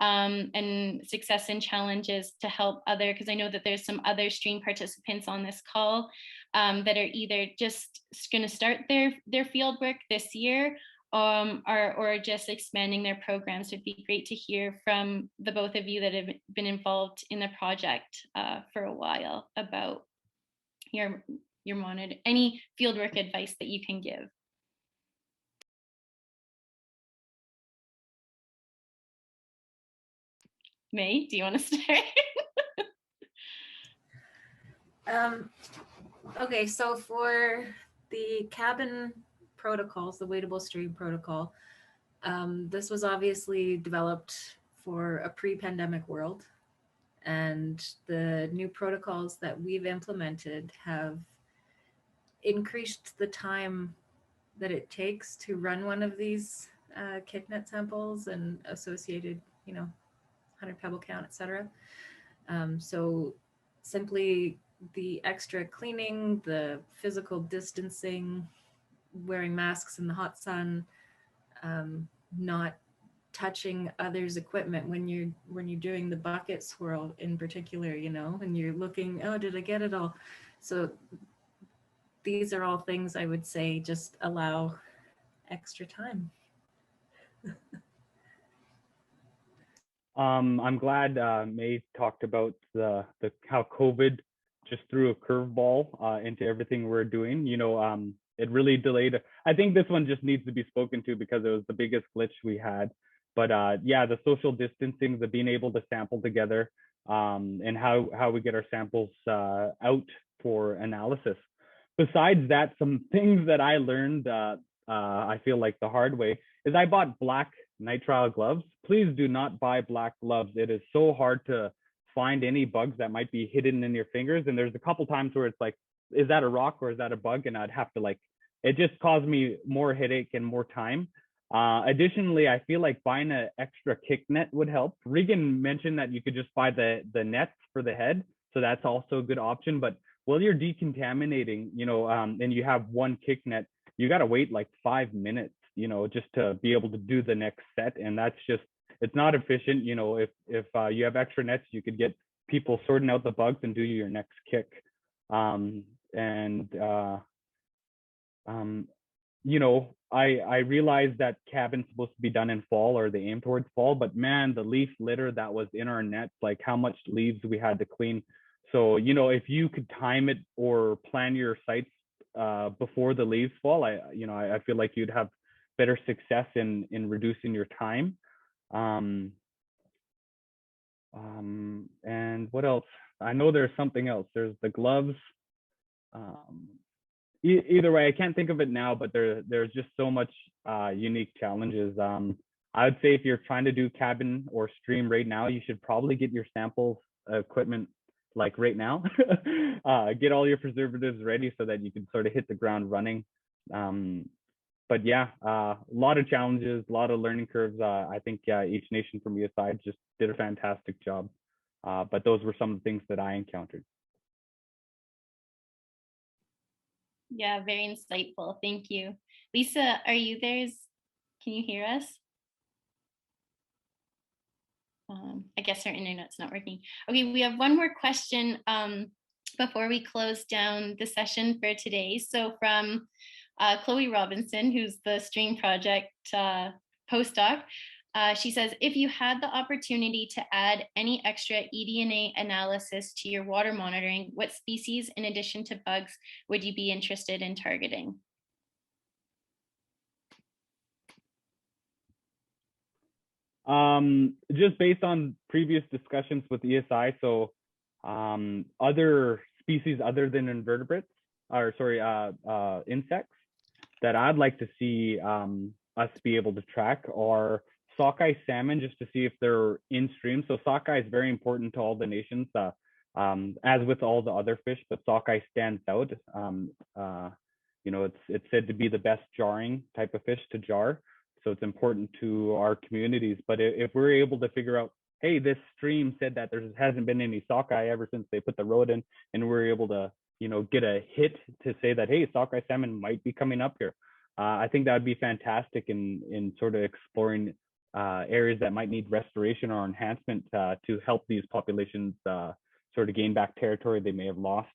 and success and challenges to help because I know that there's some other STREAM participants on this call that are either just going to start their field work this year, or just expanding their programs. It'd be great to hear from the both of you that have been involved in the project for a while about your monitor, any fieldwork advice that you can give. May, do you want to start? Okay, so for the cabin protocols, the wadable stream protocol, this was obviously developed for a pre-pandemic world, and the new protocols that we've implemented have increased the time that it takes to run one of these kicknet samples and associated, 100 pebble count, etc. So simply the extra cleaning, the physical distancing, wearing masks in the hot sun, not touching others' equipment when you're doing the bucket swirl in particular, and you're looking, oh, did I get it all? So these are all things I would say just allow extra time. I'm glad May talked about the how COVID just threw a curveball into everything we're doing. It really delayed. I think this one just needs to be spoken to because it was the biggest glitch we had. But yeah, the social distancing, the being able to sample together, and how we get our samples out for analysis. Besides that, some things that I learned, I feel like the hard way, is I bought black nitrile gloves. Please do not buy black gloves. It is so hard to find any bugs that might be hidden in your fingers. And there's a couple times where it's like, is that a rock or is that a bug? And I'd have to it just caused me more headache and more time. Additionally, I feel like buying an extra kick net would help. Regan mentioned that you could just buy the nets for the head. So that's also a good option. But while you're decontaminating, and you have one kick net, you got to wait like 5 minutes, just to be able to do the next set. And that's just, it's not efficient. If you have extra nets, you could get people sorting out the bugs and do your next kick. I realized that cabin's supposed to be done in fall, or they aim towards fall, but man, the leaf litter that was in our nets, like how much leaves we had to clean. So, if you could time it or plan your sites before the leaves fall, I feel like you'd have better success in reducing your time. Um, and what else? I know there's something else. There's the gloves. Either way, I can't think of it now, but there's just so much unique challenges. I would say if you're trying to do cabin or stream right now, you should probably get your sample equipment like right now. Get all your preservatives ready so that you can sort of hit the ground running. But yeah, a lot of challenges, a lot of learning curves. I think each nation from ESI just did a fantastic job. But those were some of the things that I encountered. Yeah, very insightful. Thank you. Lisa, are you there? Can you hear us? I guess our internet's not working. Okay, we have one more question before we close down the session for today. So from Chloe Robinson, who's the Stream Project postdoc, she says, if you had the opportunity to add any extra eDNA analysis to your water monitoring, what species in addition to bugs would you be interested in targeting? Just based on previous discussions with ESI, so other species other than invertebrates, or sorry, insects that I'd like to see us be able to track are sockeye salmon, just to see if they're in stream. So sockeye is very important to all the nations, as with all the other fish, but sockeye stands out. You know, it's said to be the best jarring type of fish to jar. So it's important to our communities. But if we're able to figure out, hey, this stream said that there hasn't been any sockeye ever since they put the road in, and we're able to, you know, get a hit to say that, hey, sockeye salmon might be coming up here. I think that would be fantastic in sort of exploring areas that might need restoration or enhancement to help these populations sort of gain back territory they may have lost.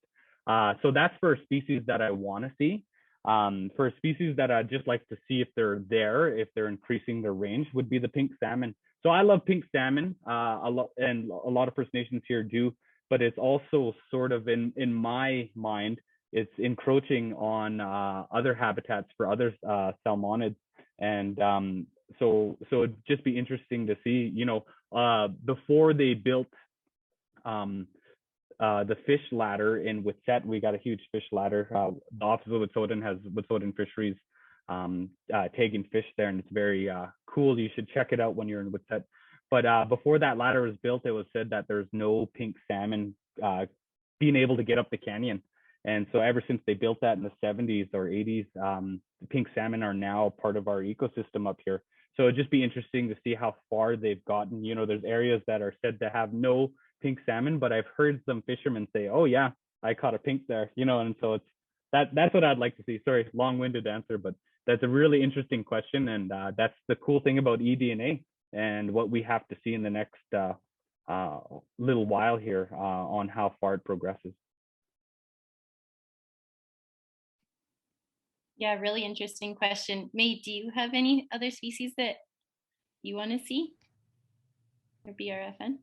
So that's for a species that I want to see. For a species that I'd just like to see if they're there, if they're increasing their range, would be the pink salmon. So I love pink salmon, a lot, and a lot of First Nations here do, but it's also sort of in my mind, it's encroaching on other habitats for other salmonids. And so it'd just be interesting to see, you know, before they built the fish ladder in Witset, we got a huge fish ladder. The office of Wet'suwet'en has Wet'suwet'en Fisheries tagging fish there, and it's very cool. You should check it out when you're in Witset. But before that ladder was built, it was said that there's no pink salmon being able to get up the canyon. And so ever since they built that in the 70s or 80s, the pink salmon are now part of our ecosystem up here. So it'd just be interesting to see how far they've gotten. You know, there's areas that are said to have no pink salmon, but I've heard some fishermen say, oh yeah, I caught a pink there, you know. And so that's what I'd like to see. Sorry, long-winded answer, but that's a really interesting question. And that's the cool thing about eDNA and what we have to see in the next little while here on how far it progresses. Yeah, really interesting question. May, do you have any other species that you want to see or BRFN?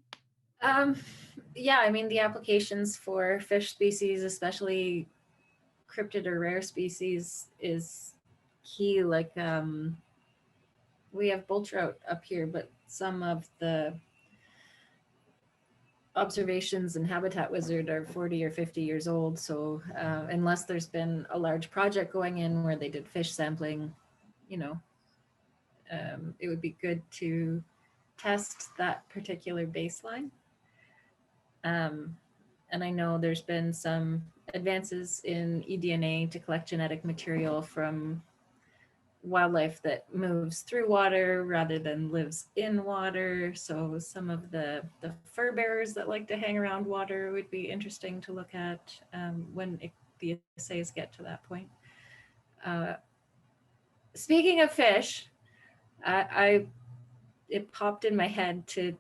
Yeah, I mean, the applications for fish species, especially cryptid or rare species, is key. Like we have bull trout up here, but some of the observations and Habitat Wizard are 40 or 50 years old. So unless there's been a large project going in where they did fish sampling, you know, it would be good to test that particular baseline. And I know there's been some advances in eDNA to collect genetic material from wildlife that moves through water rather than lives in water. So some of the fur bearers that like to hang around water would be interesting to look at when the assays get to that point. Speaking of fish, it popped in my head to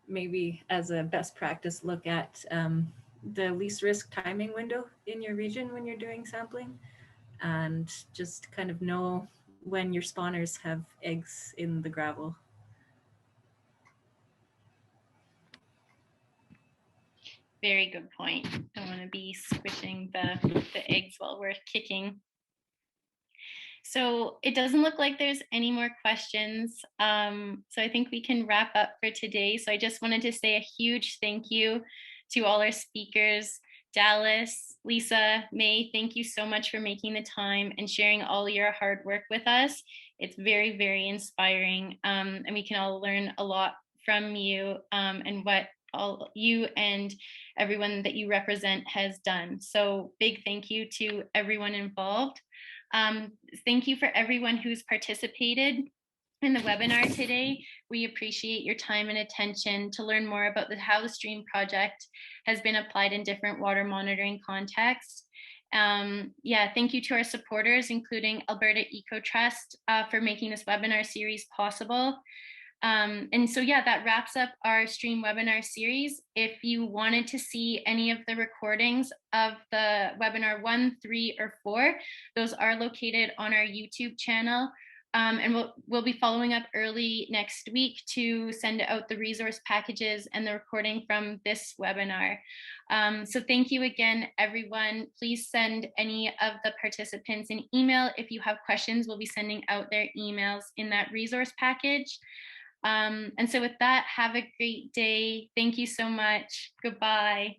maybe as a best practice look at the least risk timing window in your region when you're doing sampling, and just kind of know when your spawners have eggs in the gravel. Very good point. I want to be squishing the eggs while we're kicking. So it doesn't look like there's any more questions. So I think we can wrap up for today. So I just wanted to say a huge thank you to all our speakers. Dallas, Lisa, May, thank you so much for making the time and sharing all your hard work with us. It's very, very inspiring. And we can all learn a lot from you and what all you and everyone that you represent has done. So big thank you to everyone involved. Thank you for everyone who's participated in the webinar today. We appreciate your time and attention to learn more about how the STREAM project has been applied in different water monitoring contexts. Thank you to our supporters, including Alberta Eco Trust, for making this webinar series possible. That wraps up our STREAM webinar series. If you wanted to see any of the recordings of the webinar 1, 3, or 4, those are located on our YouTube channel. And we'll be following up early next week to send out the resource packages and the recording from this webinar. So thank you again, everyone. Please send any of the participants an email. If you have questions, we'll be sending out their emails in that resource package. And so with that, have a great day. Thank you so much. Goodbye.